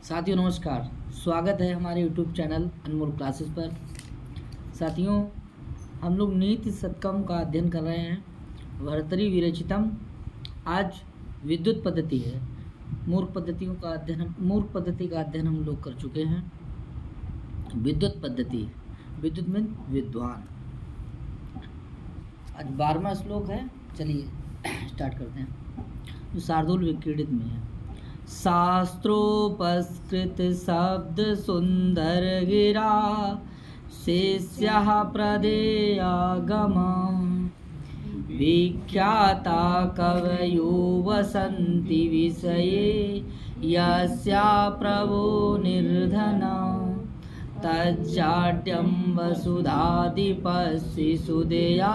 साथियों नमस्कार, स्वागत है हमारे YouTube चैनल अनमोल क्लासेस पर। साथियों, हम लोग नीति सत्कम का अध्ययन कर रहे हैं। भर्तरी विरचितम। आज विद्युत पद्धति है। मूर्ख पद्धति का अध्ययन हम लोग कर चुके हैं। विद्युत पद्धति, विद्युत में विद्वान। आज 12वां श्लोक है। चलिए स्टार्ट करते हैं, जो शार्दूल विक्रीडित में है। शास्त्रोपस्कृत शब्द सुंदर गिरा शिष्यः प्रदेयागम विख्याता कवयो वसन्ति विषये यस्या प्रभो निर्धन तज्जाड्यं वसुधाधिपस्य सुदया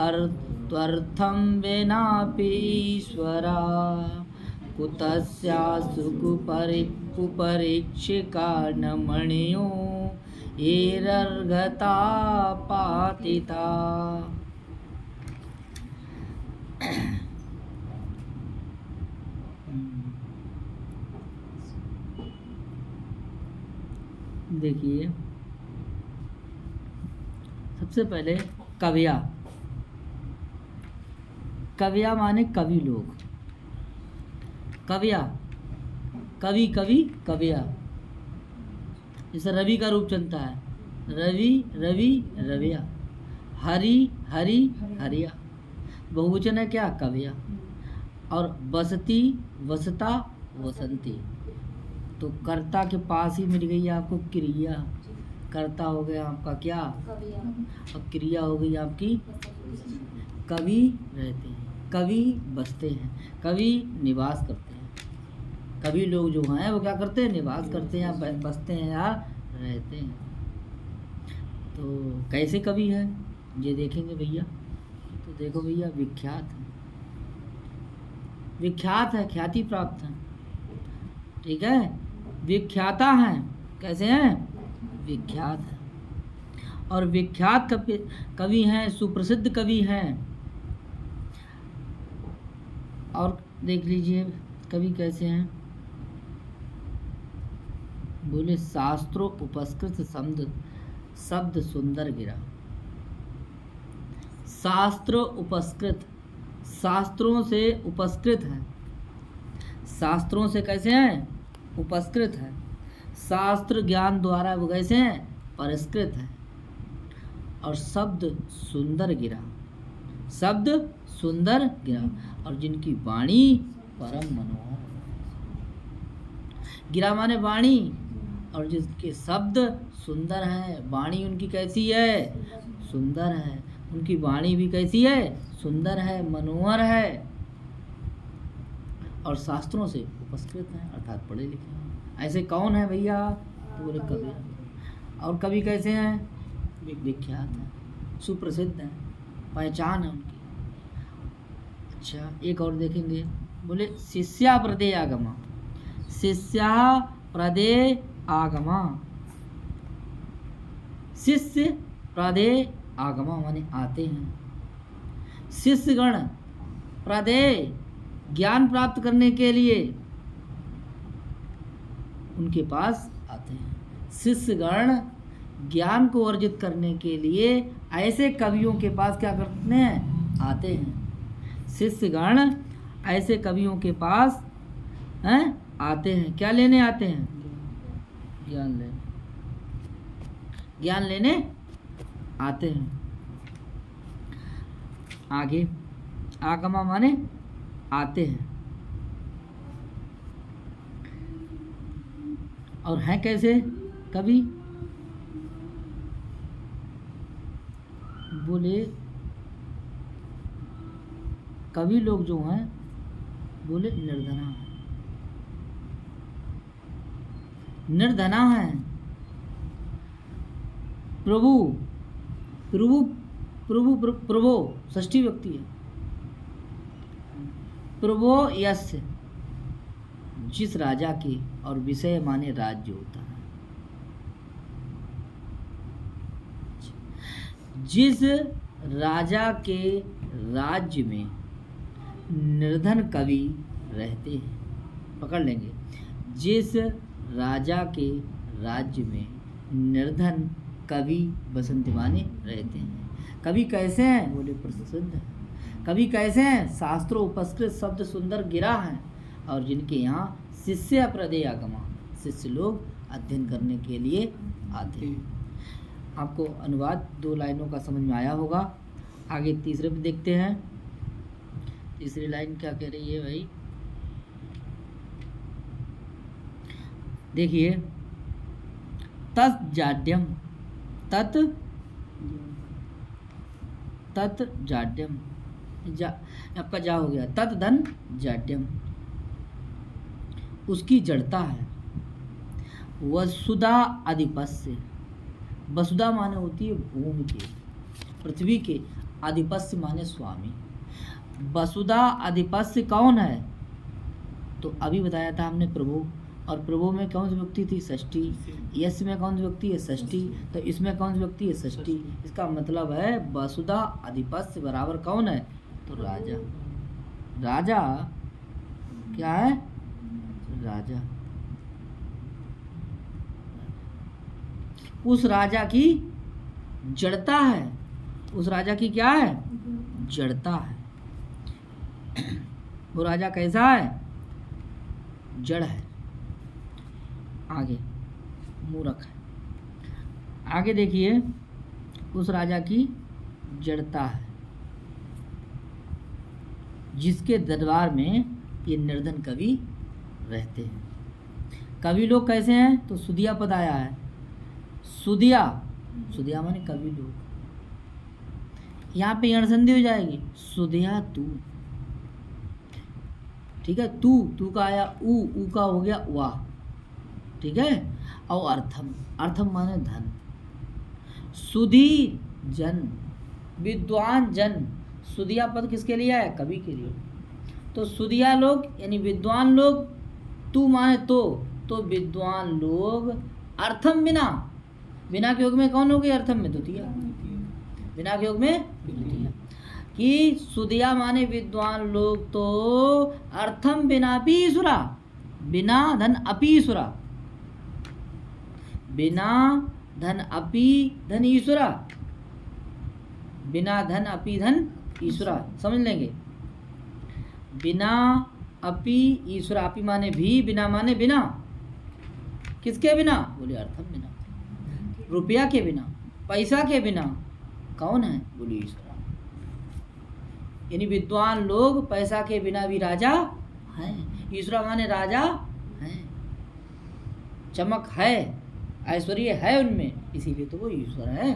अर्थं विनापि ईश्वरा कुतस्यासु कुपरीक्षिकार्णमणियो एरर्गता पातिता। देखिए, सबसे पहले कविया। कविया माने कवि लोग। कविया, कवि कवि कविया। जैसे रवि का रूप चलता है, रवि रवि रविया, हरि हरि हरिया। बहुवचन है क्या? कविया। और बसती वसता वसंती। तो कर्ता के पास ही मिल गई आपको क्रिया। कर्ता हो गया आपका क्या? और क्रिया हो गई आपकी कवि। रहते हैं, कवि बसते हैं, कवि निवास करते हैं। कवि लोग जो हैं वो क्या करते हैं? निवास करते हैं, बसते हैं या रहते हैं। तो कैसे कवि है ये देखेंगे भैया। तो देखो भैया, विख्यात है, विख्यात है, ख्याति प्राप्त है। ठीक है, विख्याता हैं। कैसे हैं? विख्यात है। और विख्यात कवि हैं, सुप्रसिद्ध कवि हैं। और देख लीजिए कवि कैसे हैं। बोले शास्त्रों उपस्कृत शब्द सुंदर गिरा। शास्त्र उपस्कृत, शास्त्रों से उपस्कृत है। शास्त्रों से कैसे हैं? उपस्कृत है। शास्त्र ज्ञान द्वारा वो कैसे हैं? परिष्कृत है। और शब्द सुंदर गिरा, शब्द सुंदर गिरा। और जिनकी वाणी परम मनोहर। गिरा माने वाणी, और जिसके शब्द सुंदर हैं। वाणी उनकी कैसी है? सुंदर है। उनकी वाणी भी कैसी है? सुंदर है, मनोहर है। और शास्त्रों से उपस्कृत हैं, अर्थात पढ़े लिखे हैं। ऐसे कौन है भैया? तो बोले कवि। और कवि कैसे हैं? विख्यात हैं, सुप्रसिद्ध हैं, पहचान है उनकी। अच्छा, एक और देखेंगे। बोले शिष्या प्रदेय आगमा। शिष्या प्रदेय आगमा। शिष्य प्रदेय आगमा माने आते हैं। शिष्यगण प्रदेय ज्ञान प्राप्त करने के लिए उनके पास आते हैं। शिष्यगण ज्ञान को अर्जित करने के लिए ऐसे कवियों के पास क्या करते हैं? आते हैं। शिष्यगण ऐसे कवियों के पास आते हैं। क्या लेने आते हैं? ज्ञान लेने, ज्ञान लेने आते हैं। आगे आगमा माने आते हैं। और हैं कैसे कवि? बोले कवि लोग जो हैं, बोले निर्धना है, निर्धना है। प्रभु प्रभु प्रभु प्रभो षष्ठी व्यक्ति है। प्रभो यस्य, जिस राजा के, और विषय माने राज्य होता है। जिस राजा के राज्य में निर्धन कवि रहते हैं। पकड़ लेंगे, जिस राजा के राज्य में निर्धन कवि बसंत माने रहते हैं। कवि कैसे हैं? बोले प्रसिद्ध हैं। कवि कैसे हैं? शास्त्रों उपस्कृत शब्द सुंदर गिरा हैं और जिनके यहाँ शिष्य प्रदेय आगमा, शिष्य लोग अध्ययन करने के लिए आते हैं। आपको अनुवाद 2 लाइनों का समझ में आया होगा। आगे तीसरे पे देखते हैं। तीसरी लाइन क्या कह रही है भाई? देखिए, तत् जाड्यम, तत् जाड्यम, आपका जा हो गया, तत् धन जाड्यम, उसकी जड़ता है। वसुधा अधिपस्य, वसुधा माने होती है भूमि के, पृथ्वी के, अधिपस्य माने स्वामी। वसुधा अधिपस्य कौन है? तो अभी बताया था हमने प्रभु, और प्रभु में कौन सी व्यक्ति थी? षष्ठी। यश में कौन सी व्यक्ति है? षष्ठी। तो इसमें कौन सी व्यक्ति है? षष्ठी। इसका मतलब है वसुधा अधिपस्य बराबर कौन है? तो राजा। राजा क्या है? राजा। उस राजा की जड़ता है। उस राजा की क्या है? जड़ता है। वो राजा कैसा है? जड़ है। आगे मूर्ख है। आगे देखिए, उस राजा की जड़ता है जिसके दरबार में ये निर्धन कवि रहते हैं। कवि लोग कैसे हैं? तो सुदिया पद आया है। सुदिया, सुदिया माने कवि लोग। यहाँ पे यण संधि हो जाएगी, सुदिया तू, ठीक है। तू का आया ऊ का हो गया वाह, ठीक है। और अर्थम, अर्थम माने धन। सुधी जन, विद्वान जन, सुदिया पद किसके लिए है? कवि के लिए। तो सुदिया लोग यानी विद्वान लोग, तू माने तो विद्वान लोग, अर्थम बिना, बिना के योग में कौन हो गई? अर्थम में द्वितीया, बिना के योग में द्वितीया। कि सुदिया माने विद्वान लोग तो अर्थम बिना भी ईश्वरा, बिना धन अपी ईश्वरा, बिना धन अपी धन ईश्वरा, बिना धन अपी धन ईश्वरा, समझ लेंगे। बिना अपी ईश्वरा, अपी माने भी, बिना माने बिना। किसके बिना? बोले अर्थम बिना, रुपया के बिना, पैसा के बिना। कौन है? बोले ईश्वरा। यानी विद्वान लोग पैसा के बिना भी राजा हैं। ईश्वरा माने राजा हैं, चमक है, ऐश्वर्य है उनमें, इसीलिए तो वो ईश्वर है।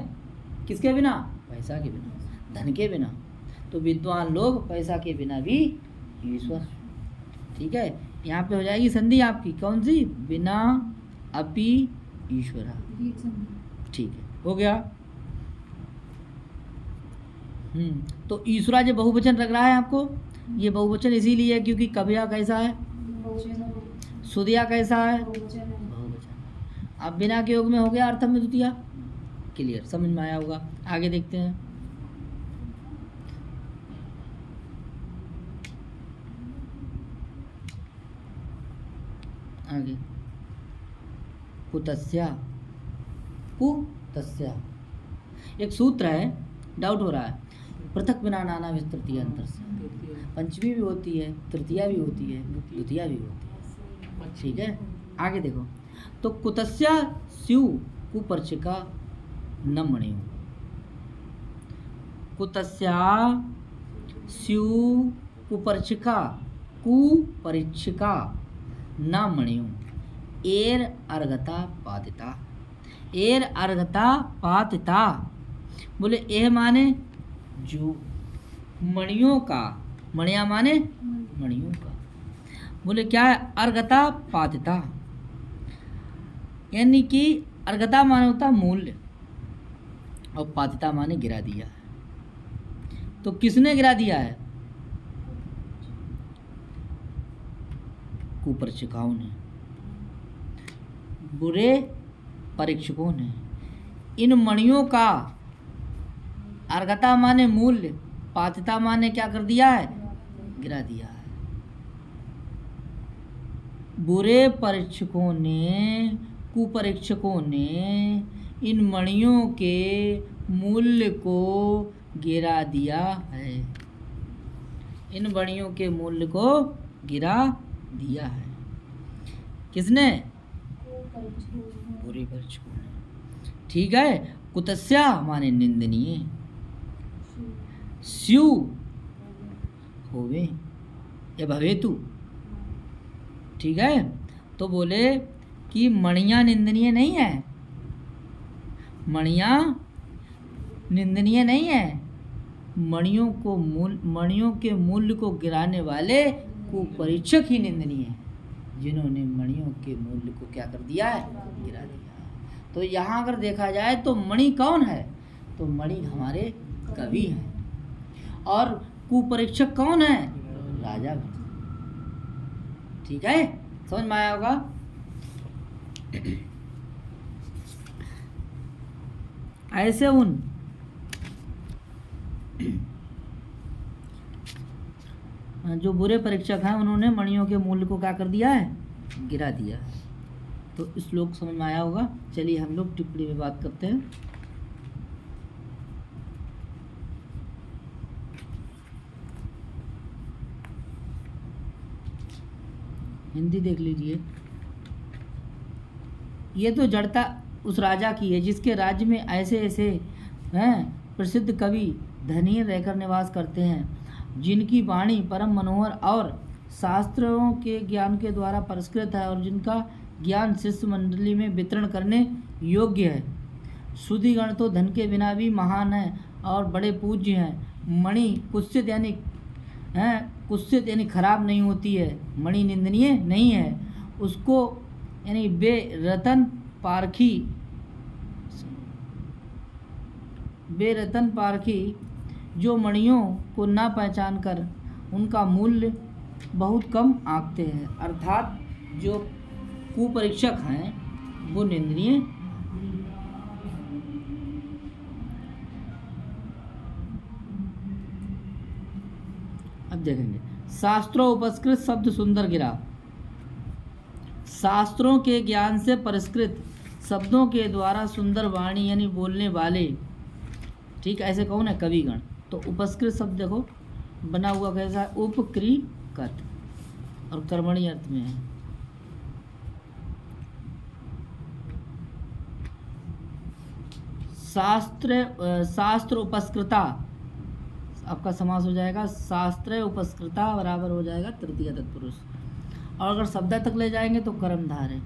किसके बिना? पैसा के बिना, धन के बिना। तो विद्वान लोग पैसा के बिना भी ईश्वर, ठीक है। यहाँ पे हो जाएगी संधि आपकी कौन सी? बिना अपि ईश्वरा, ठीक है, हो गया। तो ईश्वरा जो बहुवचन लग रहा है आपको, ये बहुवचन इसीलिए है क्योंकि कविया कैसा है? सुदिया कैसा है? बहुवचन। अब बिना के योग में हो गया अर्थम में द्वितीया। क्लियर, समझ में आया होगा। आगे देखते हैं। आगे कुतस्या, कुतस्या एक सूत्र है, डाउट हो रहा है। पृथक बिना नाना विस्तृतीय अंतर से, पंचमी भी होती है, तृतीया भी होती है, द्वितीया भी होती है, ठीक है। आगे देखो, तो कुतस्या स्यु कुपरिचिका न मणियो, कुतस्या स्यु कुपरिचिका, कुपरिचिका न मणियो, एर अर्घता पातिता, एर अर्घता पातिता। बोले एह माने जो, मणियों का, मणिया माने मणियों का। बोले क्या है? अर्घता पातिता, यानी कि अर्घता माने होता मूल्य और पातिता माने गिरा दिया है। तो किसने गिरा दिया है? कुपरिचिकाओं ने, बुरे परीक्षकों ने इन मणियों का, अर्घता माने मूल्य, पातिता माने क्या कर दिया है? गिरा दिया है। बुरे परीक्षकों ने, कुपरीक्षकों ने इन मणियों के मूल्य को गिरा दिया है। इन मणियों के मूल्य को गिरा दिया है। किसने? बुरे परीक्षकों ने। ठीक है। कुतस्या माने निंदनीय, स्यु होवे या भवेतु। ठीक है। तो बोले कि मणियाँ निंदनीय नहीं है, मणियाँ निंदनीय नहीं है। मणियों के मूल्य को गिराने वाले कुपरीक्षक ही निंदनीय है, जिन्होंने मणियों के मूल्य को क्या कर दिया है? गिरा दिया। तो यहाँ अगर देखा जाए तो मणि कौन है? तो मणि हमारे कवि हैं। और कुपरीक्षक कौन है? राजा। ठीक है, समझ में आया होगा। ऐसे उन जो बुरे परीक्षक हैं उन्होंने मणियों के मूल्य को क्या कर दिया है? गिरा दिया। तो श्लोक समझ में आया होगा। चलिए हम लोग टिप्पणी में बात करते हैं। हिंदी देख लीजिए। ये तो जड़ता उस राजा की है जिसके राज्य में ऐसे ऐसे हैं प्रसिद्ध कवि धनी रहकर निवास करते हैं, जिनकी वाणी परम मनोहर और शास्त्रों के ज्ञान के द्वारा पुरस्कृत है और जिनका ज्ञान शिष्य मंडली में वितरण करने योग्य है। सुधीगण तो धन के बिना भी महान है और बड़े पूज्य हैं। मणि कुत्सित यानी खराब नहीं होती है, मणि निंदनीय नहीं है। उसको यानी बेरतन पारखी जो मणियों को ना पहचान कर उनका मूल्य बहुत कम आंकते हैं, अर्थात जो कुपरीक्षक हैं वो निंदनीय। अब देखेंगे, शास्त्रों उपस्कृत शब्द सुंदर गिरा। शास्त्रों के ज्ञान से पुरस्कृत शब्दों के द्वारा सुंदर वाणी यानी बोलने वाले, ठीक, ऐसे कौन है? कविगण। तो उपस्कृत शब्द देखो बना हुआ कैसा है? उपक्रियकत और कर्मणी अर्थ में है। शास्त्र उपस्कृता आपका समास हो जाएगा, शास्त्र उपस्कृता बराबर हो जाएगा तृतीय तत्पुरुष। और अगर शब्द तक ले जाएंगे तो कर्मधार है।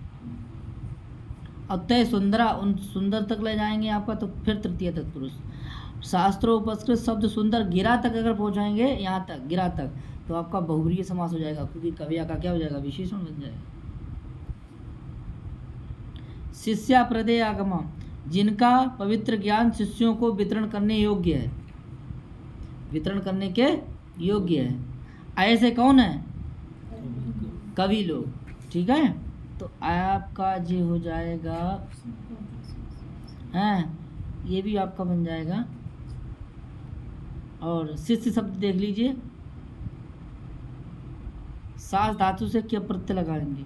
और तय सुंदरा उन सुंदर तक ले जाएंगे आपका तो फिर तृतीय तत्पुरुष। शास्त्रों उपस्कृत शब्द सुंदर गिरा तक अगर पहुंचाएंगे, यहाँ तक गिरा तक, तो आपका बहुव्रीहि समास हो जाएगा, क्योंकि कविया का क्या हो जाएगा? विशेषण बन जाएगा। शिष्या प्रदे आगमा, जिनका पवित्र ज्ञान शिष्यों को वितरण करने योग्य है, वितरण करने के योग्य है। ऐसे कौन है? कवि लोग। ठीक है। तो आपका ये हो जाएगा, हैं, ये भी आपका बन जाएगा। और शिष्य शब्द देख लीजिए, सास धातु से क्या प्रत्यय लगाएंगे?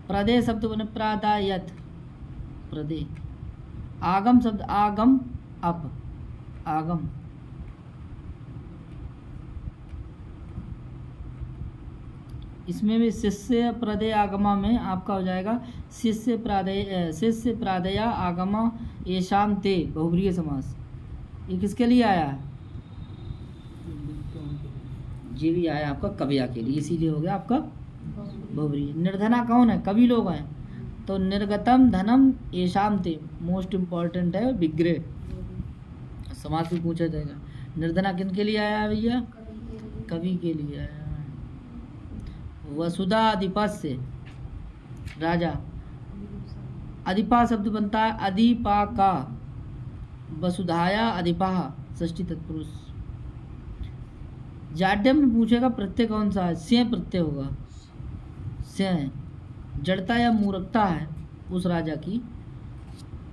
प्रदे शब्द बने प्रादायत, प्रदे। आगम शब्द आगम अप, आगम। इसमें भी शिष्य प्रदय आगमा में आपका हो जाएगा शिष्य प्रादया आगमा येषाम ते, बहुव्रीहि समास। ये किसके लिए आया है? ये भी आया आपका कविया के लिए, इसीलिए हो गया आपका बहुव्रीहि। निर्धना कौन है? कवि लोग हैं। तो निर्गतम धनम येषाम ते, मोस्ट इम्पॉर्टेंट है विग्रह, समास भी पूछा जाएगा। निर्धना किन के लिए आया है भैया? कवि के लिए आया है। वसुधा अधिपस्य, राजा। अधिपा शब्द बनता है अधिपा का, वसुधाया अधिपा, षष्ठी तत्पुरुष। जाड्यम में पूछेगा प्रत्यय कौन सा है? से प्रत्यय होगा, से। जड़ता या मूर्खता है उस राजा की,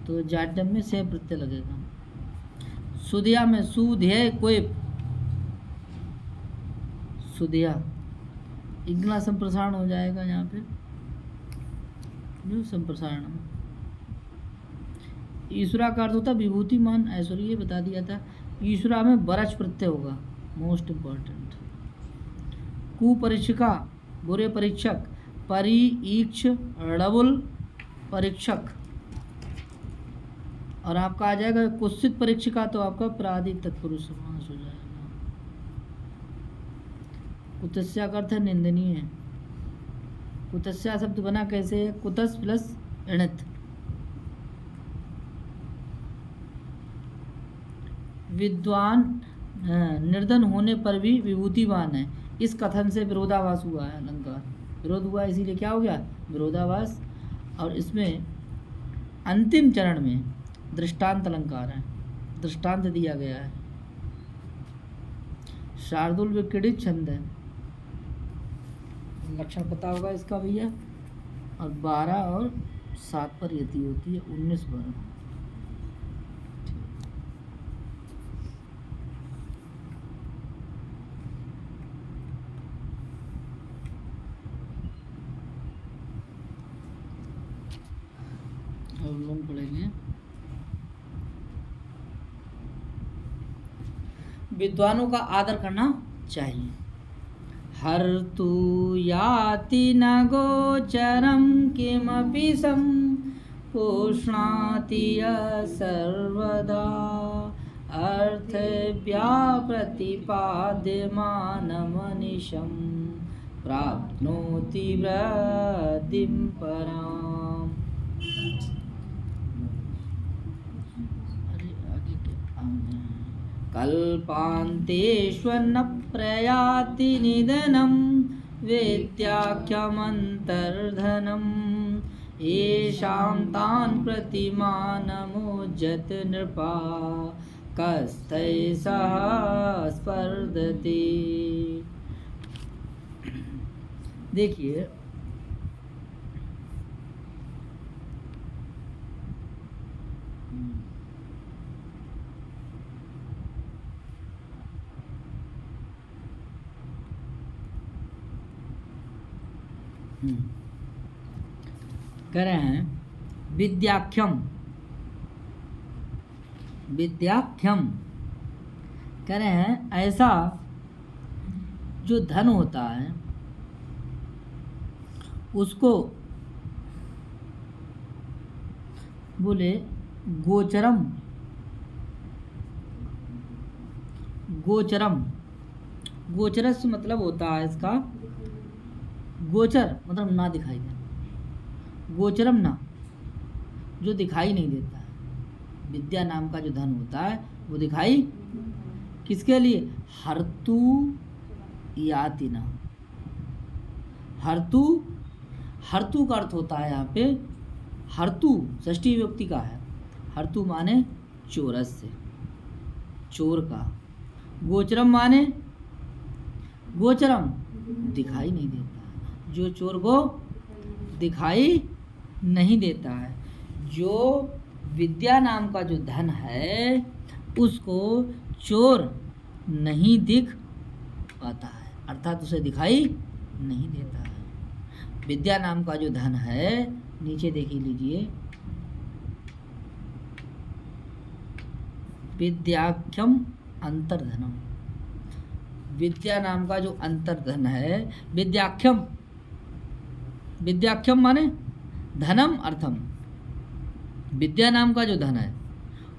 तो जाड्यम में से प्रत्यय लगेगा। सुधिया में सुध्यय कोय, सुधिया। इग्ला संप्रसारण हो जाएगा यहाँ पे, जो संप्रसारण। ईश्वरा का अर्थ होता है विभूतिमान ऐश्वर्य, ये बता दिया था। ईश्वरा में बरच प्रत्यय होगा, मोस्ट इम्पॉर्टेंट। कुपरीक्षिका बुरे परीक्षक, परीक्ष डबल परीक्षक, और आपका आ जाएगा कुत्सित परीक्षिका, तो आपका प्रादिक तत्पुरुष समास हो जाएगा। कुत्स्या का अर्थ है निंदनीय। कुत्स्या शब्द बना कैसे है, कुतस प्लस इणित। विद्वान निर्धन होने पर भी विभूतिवान है, इस कथन से विरोधाभास हुआ है अलंकार। विरोध हुआ इसीलिए क्या हो गया, विरोधाभास। और इसमें अंतिम चरण में दृष्टांत अलंकार है, दृष्टांत दिया गया है। शार्दुल विक्रीडित छंद है, लक्षण पता होगा इसका भैया। और 12 और 7 पर यति होती है, 19 12। लोग पढ़ेंगे। विद्वानों का आदर करना चाहिए। हर तू याति न गोचरम किमपि सम पोषणाति सर्वदा अर्थव्या प्रतिपाद्यमानमनिशं प्राप्नोति वृद्धिं पराम्। कल्पान्तेष्वन्न प्रयाति निधनं वेत्याख्यमन्तर्धनम् येषां तान् प्रतिमानमुज्जत नृपा कस्तैः स्पर्धते। देखिए कह रहे हैं विद्याख्यम, विद्याख्यम कह रहे हैं ऐसा जो धन होता है उसको बोले गोचरम, गोचरम, गोचरस मतलब होता है इसका गोचर मतलब ना दिखाई देना, गोचरम ना जो दिखाई नहीं देता है। विद्या नाम का जो धन होता है वो दिखाई किसके लिए, हर्तु याति ना। हर्तु, हर्तु का अर्थ होता है यहाँ पे हर्तु षष्ठी विभक्ति का है। हर्तु माने चोरस से, चोर का। गोचरम माने गोचरम दिखाई नहीं देता, जो चोर को दिखाई नहीं देता है। जो विद्या नाम का जो धन है उसको चोर नहीं दिख पाता है, अर्थात उसे दिखाई नहीं देता है। विद्या नाम का जो धन है, नीचे देख लीजिए, विद्याख्यम अंतर्धनम। विद्या नाम का जो अंतर्धन है, विद्याख्यम, विद्याख्यम माने धनम अर्थम। विद्या नाम का जो धन है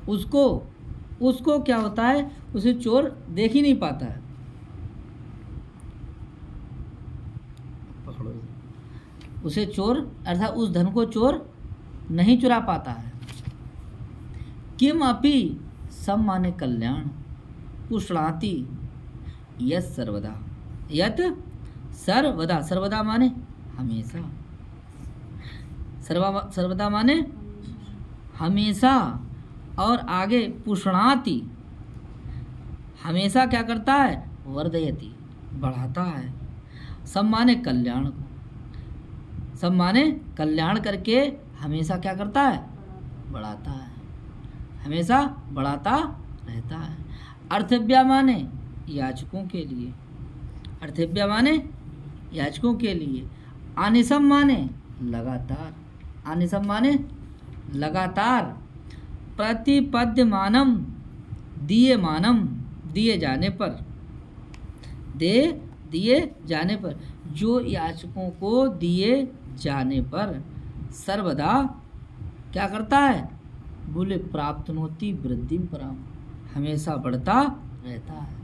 उसको क्या होता है, उसे चोर देख ही नहीं पाता है। उसे चोर अर्थात उस धन को चोर नहीं चुरा पाता है। किम अपि सम माने कल्याण, पुष्णाति यत सर्वदा, यत सर्वदा, सर्वदा माने हमेशा, सर्वदा माने हमेशा। और आगे पुष्णाति हमेशा क्या करता है, वर्धयति बढ़ाता है। सब माने कल्याण को, सब माने कल्याण करके हमेशा क्या करता है, बढ़ाता है, हमेशा बढ़ाता रहता है। अर्थव्या माने याचकों के लिए, अर्थव्या माने याचकों के लिए आनिसम माने लगातार, आनिसम माने लगातार, प्रतिपद्यमानम दीयमानम दिए जाने पर, दिए जाने पर, जो याचकों को दिए जाने पर सर्वदा क्या करता है, बोले प्राप्तनोति वृद्धि पराम, हमेशा बढ़ता रहता है,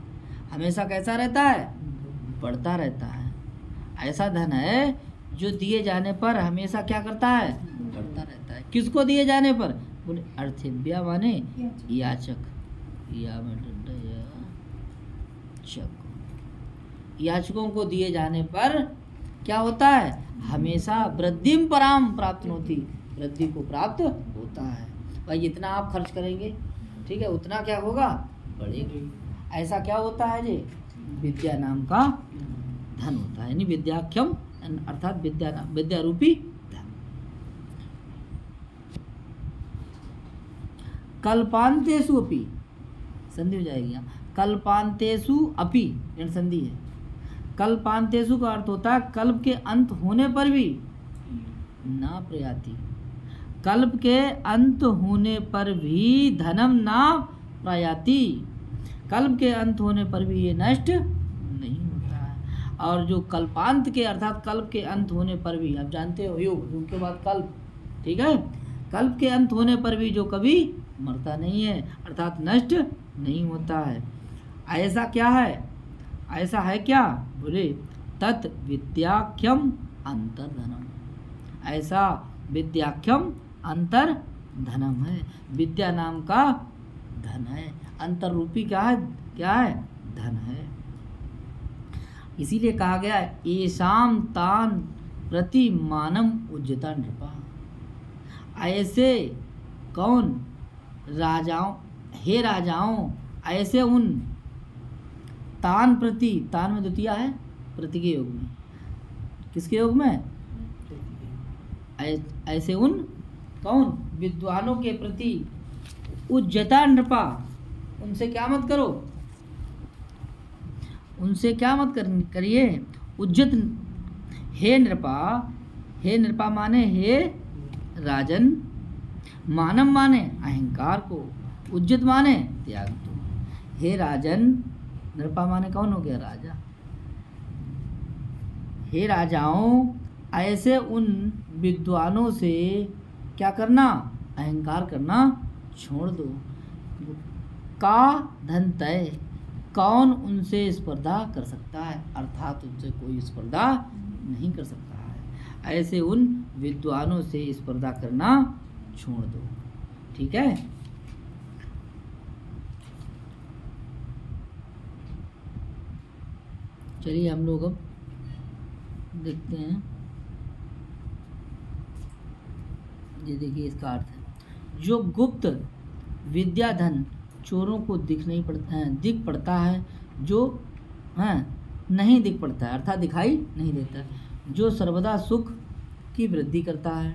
हमेशा कैसा रहता है, बढ़ता रहता है। ऐसा धन है जो दिए जाने पर हमेशा क्या करता है, बढ़ता रहता है। किसको दिए जाने पर, बोले अर्थिव्या माने याचक, याचकों को दिए जाने पर क्या होता है, हमेशा वृद्धिम पराम प्राप्तनोति, वृद्धि को प्राप्त होता है। भाई जितना आप खर्च करेंगे, ठीक है, उतना क्या होगा, बढ़ेगा। ऐसा क्या होता है जी, विद्या नाम का धन होता है, यानी विद्याख्यम अर्थात विद्या रूपी धन। कल्पांतेषु अपि, संधि हो जाएगी यहाँ, कल्पांतेषु अपि ऋण संधि है। कल्पांतेषु का अर्थ होता है कल्प के अंत होने पर भी ना प्रयाति, कल्प के अंत होने पर भी धनम ना प्रयाति, कल्प के अंत होने पर भी ये नष्ट नहीं होता है। और जो कल्पांत के अर्थात कल्प के अंत होने पर भी, आप जानते हो युग, युग के बाद कल्प, ठीक है, कल्प के अंत होने पर भी जो कभी मरता नहीं है अर्थात नष्ट नहीं होता है। ऐसा क्या है, ऐसा है क्या, बोले तत् विद्याख्यम अंतर्धनम, ऐसा विद्याख्यम अंतर धनम है, विद्या नाम का धन है, अंतर रूपी क्या है, क्या है, धन है। इसीलिए कहा गया येषाम तान प्रति मानम उज्जता नृपा, ऐसे कौन राजाओं, हे राजाओं, ऐसे उन तान प्रति, तान में द्वितीया है प्रति के योग में, किसके योग में, ऐसे उन कौन विद्वानों के प्रति उज्जता नृपा, उनसे क्या मत करो, उनसे क्या मत करिए, उज्जत, हे नृपा, हे नृपा माने हे राजन, मानम माने अहंकार को, उज्जत माने त्याग को, हे राजन, नृपा माने कौन हो गया, राजा, हे राजाओं, ऐसे उन विद्वानों से क्या करना, अहंकार करना छोड़ दो। का धन तय, कौन उनसे स्पर्धा कर सकता है, अर्थात उनसे कोई स्पर्धा नहीं कर सकता है। ऐसे उन विद्वानों से स्पर्धा करना छोड़ दो, ठीक है। चलिए हम लोग अब देखते हैं, ये देखिए इसका अर्थ है, जो गुप्त विद्याधन चोरों को दिख पड़ता है, जो नहीं दिख पड़ता है अर्थात दिखाई नहीं देता है, जो सर्वदा सुख की वृद्धि करता है,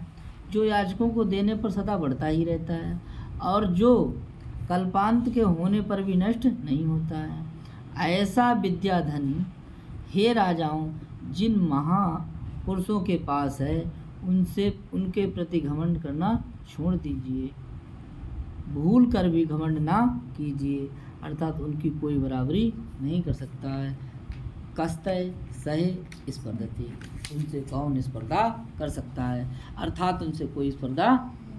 जो याचकों को देने पर सदा बढ़ता ही रहता है, और जो कल्पांत के होने पर भी नष्ट नहीं होता है। ऐसा विद्याधन हे राजाओं जिन महापुरुषों के पास है, उनसे उनके प्रति घमंड करना छोड़ दीजिए, भूल कर भी घमंड ना कीजिए, अर्थात उनकी कोई बराबरी नहीं कर सकता है। कस्तय सहे स्पर्धति, उनसे कौन स्पर्धा कर सकता है, अर्थात उनसे कोई स्पर्धा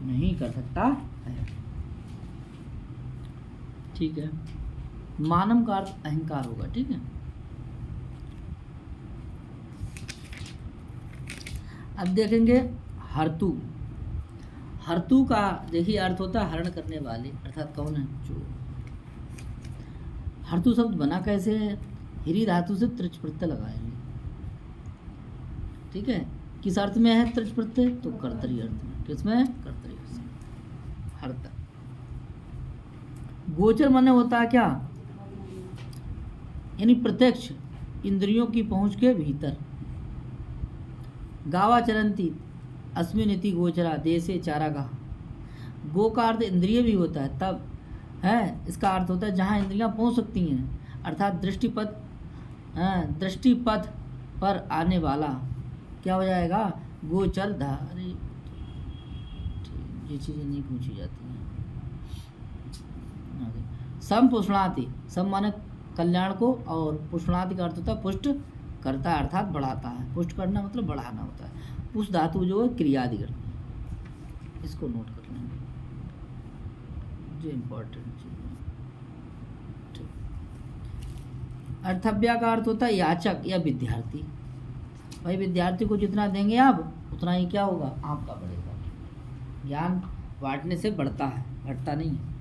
नहीं कर सकता है, ठीक है। मानम का अर्थ अहंकार होगा, ठीक है। अब देखेंगे हर्तु, हर्तु का देखिए अर्थ होता है हरण करने वाले, अर्थात कौन है, चोर। हर्तु शब्द बना कैसे है, हिरी धातु से त्रिच प्रत्यय लगाएंगे, ठीक है। किस अर्थ में है त्रिच प्रत्यय, तो कर्तरी अर्थ में, किसमें है, कर्तरी अर्थ में, हर्ता। गोचर माने होता है क्या, यानी प्रत्यक्ष इंद्रियों की पहुंच के भीतर। गावा चरंती अस्मिन इति गोचरा देशे चारागाह, गो का अर्थ इंद्रिय भी होता है, तब है इसका अर्थ होता है जहाँ इंद्रियां पहुँच सकती हैं, अर्थात दृष्टिपथ पर आने वाला क्या हो जाएगा? गोचर अरे ये चीज़ें नहीं पूछी जाती हैं। आगे सम पुष्णाति, सम माने कल्याण को, और पुष्णाति का अर्थ होता है पुष्ट करता है अर्थात बढ़ाता है। पुष्ट करना मतलब बढ़ाना होता है। पुष्ट धातु जो है क्रियादिगण, इसको नोट कर लेंगे, जो इम्पोर्टेंट चीज़ है। ठीक। अर्थव्या का अर्थ होता है याचक या विद्यार्थी। भाई विद्यार्थी को जितना देंगे आप उतना ही क्या होगा? आपका बढ़ेगा। ज्ञान बांटने से बढ़ता है, घटता नहीं है।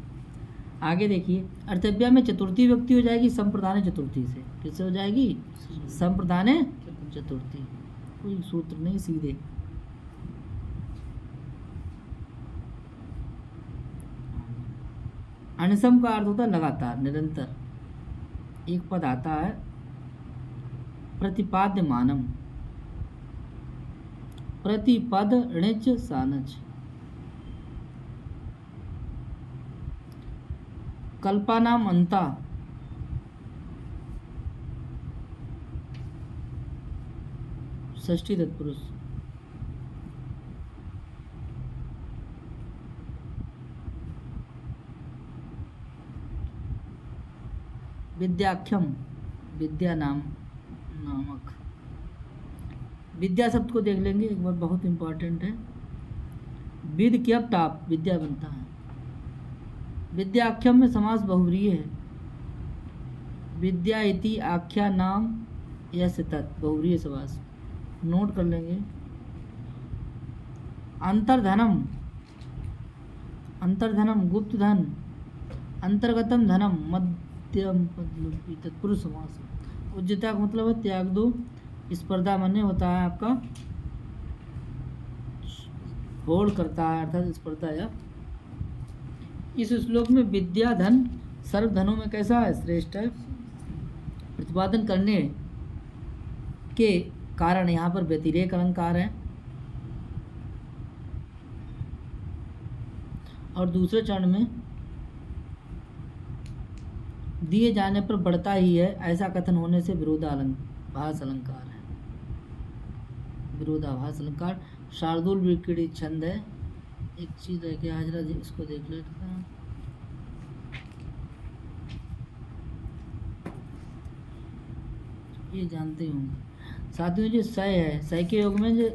आगे देखिए, अर्थव्या में चतुर्थी व्यक्ति हो जाएगी संप्रदान चतुर्थी से। किससे हो जाएगी? संप्रदान चतुर्थी। कोई सूत्र नहीं, सीधे। अनसम का अर्थ होता है लगातार, निरंतर। एक पद आता है प्रतिपाद्यमानम, प्रतिपद णिच सानच। कल्पनाम अंता, षष्ठी तत्पुरुष। विद्याख्यम, विद्या नाम, नामक। विद्या शब्द को देख लेंगे एक बार, बहुत इंपॉर्टेंट है। विद की अब टाप विद्या बनता है। विद्याख्यम में समास बहुव्रीहि है। विद्या इति आख्या नाम यस्य तत्, बहुव्रीहि समास, नोट कर लेंगे। अंतर्धनम, अंतर्धनम गुप्त धन, अंतर्गतम धनम मध्यम तत्पुरुष समास। उज्जता का मतलब है त्याग दो। स्पर्धा माने होता है आपका होड़ करता है, अर्थात स्पर्धा। या इस श्लोक में विद्या धन सर्व धनों में कैसा है? श्रेष्ठ है। प्रतिपादन करने के कारण यहाँ पर व्यतिरेक अलंकार है, और दूसरे चरण में दिए जाने पर बढ़ता ही है, ऐसा कथन होने से विरोधाभास अलंकार है। विरोधाभास अलंकार शार्दूल विक्री छंद है। एक चीज है कि हाजरा जी इसको देख लेते हैं। ये जानते होंगे साथियों, जो सय है, सय के योग में जो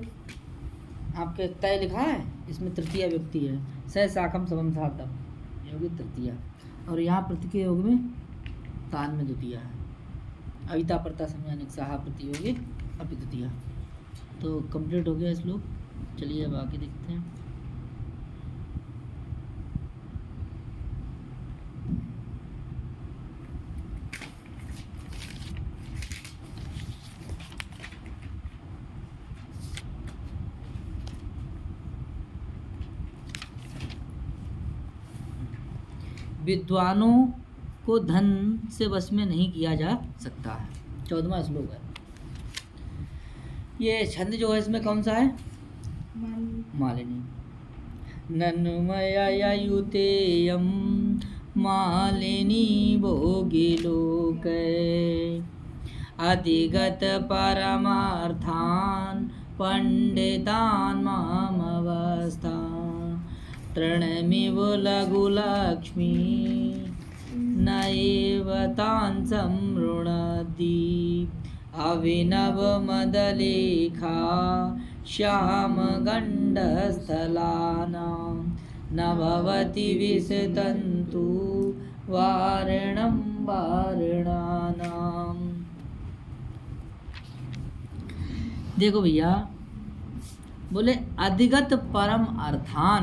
आपके तय लिखा है, इसमें तृतीया व्यक्ति है। सय साखम समम सातम, योगी तृतीया। और यहाँ प्रति के योग में तान में द्वितीया है। अविता प्रता समझाने सहा प्रतियोगी अभी द्वितीया। तो कंप्लीट हो गया श्लोक। चलिए अब आगे देखते हैं। विद्वानों को धन से वश में नहीं किया जा सकता है। 14वां श्लोक है। ये छंद जो है इसमें कौन सा है? मालिनी। नन्मययुतेयं मालिनी भोगिलोके अधिगत परमार्थान् पंडितान् मामवस्था तृणमिव लघुलक्ष्मी नैव तान् संवृणोति अभिनवमदलेखा श्यामगण्डस्थलानां न भवति विशतन्तु वारिणं वारिणानाम्। देखो भैया, बोले अधिगत परम अर्थान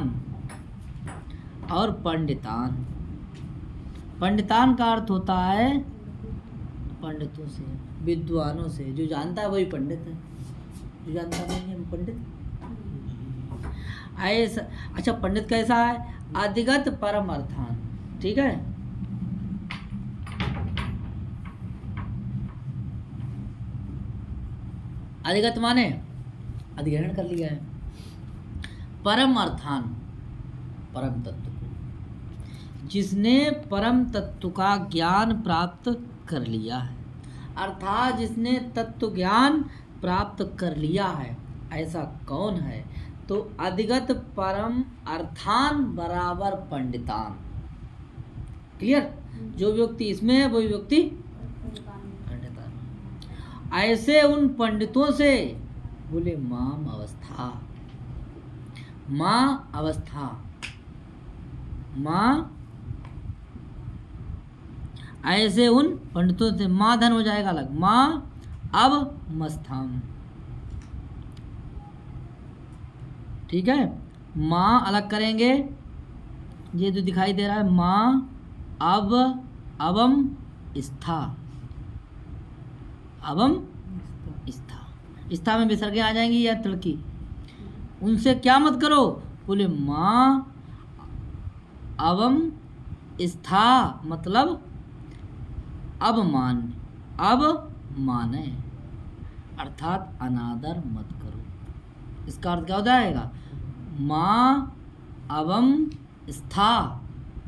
और पंडितान। पंडितान का अर्थ होता है पंडितों से, विद्वानों से। जो जानता है वही पंडित है, जो जानता नहीं है वो पंडित ऐसा। अच्छा, पंडित कैसा है? अधिगत परम अर्थान। ठीक है, अधिगत माने अधिग्रहण कर लिया है। परम अर्थान, परम तत्व को, जिसने परम तत्व का ज्ञान प्राप्त कर लिया है, अर्थात जिसने तत्व ज्ञान प्राप्त कर लिया है ऐसा कौन है? तो अधिगत परम अर्थान बराबर पंडितान। क्लियर? जो व्यक्ति इसमें है वही व्यक्ति पंडितान। ऐसे उन पंडितों से बोले माम अवस्था, माँ अवस्था, माँ ऐसे उन पंडितों से, माँ धन हो जाएगा अलग, माँ अब मस्थाम। ठीक है, माँ अलग करेंगे, ये जो दिखाई दे रहा है माँ अब अवम स्था, अवम स्था, स्था में विसर्गे आ जाएंगी या तड़की। उनसे क्या मत करो? बोले माँ अवम स्था मतलब अब माने, अर्थात अनादर मत करो। इसका अर्थ क्या हो जाएगा? माँ अवम स्था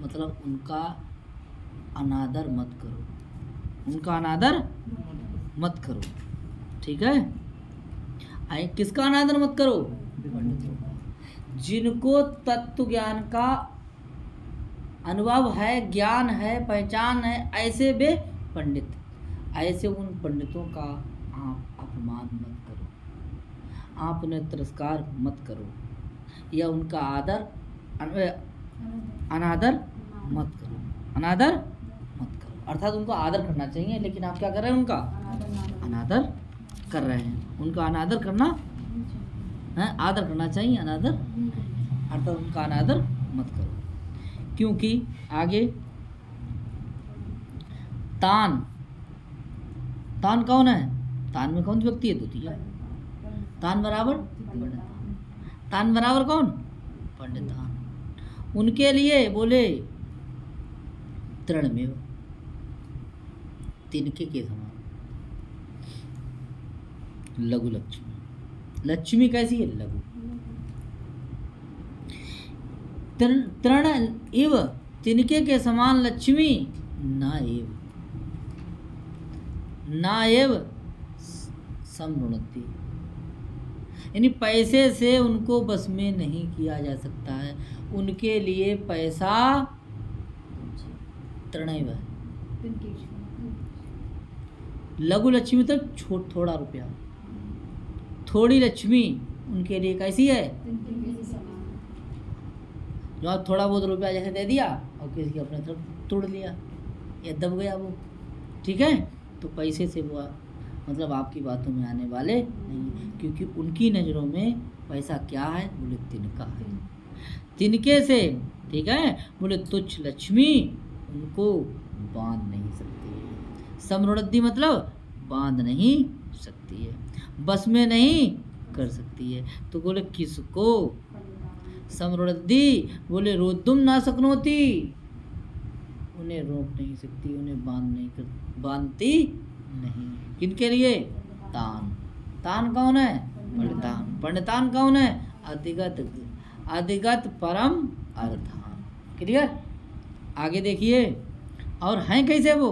मतलब उनका अनादर मत करो, उनका अनादर मत करो। ठीक है, आए किसका अनादर मत करो? जिनको तत्व ज्ञान का अनुभव है, ज्ञान है, पहचान है, ऐसे वे पंडित, ऐसे उन पंडितों का आप अपमान मत करो, आप उन्हें तिरस्कार मत करो या उनका आदर अनादर मत करो, अनादर मत करो। अर्थात उनको आदर करना चाहिए, लेकिन आप क्या कर रहे हैं? उनका अनादर कर रहे हैं। उनका अनादर करना है, आदर करना चाहिए, अनादर अर्थात उनका अनादर मत करो। क्योंकि आगे तान, तान कौन है? तान में कौन सी व्यक्ति है? द्वितीय। तान बराबर पंडितान, तान बराबर कौन? पंडितान। उनके लिए बोले तृणमेव, तिनके के समान, लघु लक्ष्मी। लक्ष्मी कैसी है? लघु। तृण इव, तिनके के समान लक्ष्मी, ना एव समृणति, यानी पैसे से उनको बस में नहीं किया जा सकता है। उनके लिए पैसा तृणैव है। लघु लक्ष्मी तो थोड़ा रुपया, थोड़ी लक्ष्मी उनके लिए कैसी है? जो आप थोड़ा बहुत रुपया जैसे दे दिया और किसी के अपने तरफ तोड़ लिया या दब गया वो, ठीक है, तो पैसे से वो मतलब आपकी बातों में आने वाले नहीं, क्योंकि उनकी नज़रों में पैसा क्या है? बोले तिनका है, तिनके से। ठीक है, बोले तुच्छ लक्ष्मी उनको बांध नहीं सकती है। समृद्धि मतलब बांध नहीं सकती है, बस में नहीं कर सकती है। तो बोले किसको? समृद्धि बोले रोद्धुम ना सकनोती, उन्हें रोक नहीं सकती, उन्हें बांधती नहीं। किनके लिए? तान। तान कौन है? पंडितान। पंडितान कौन है? अधिगत परम अर्थान। क्लियर? आगे देखिए, और हैं कैसे वो?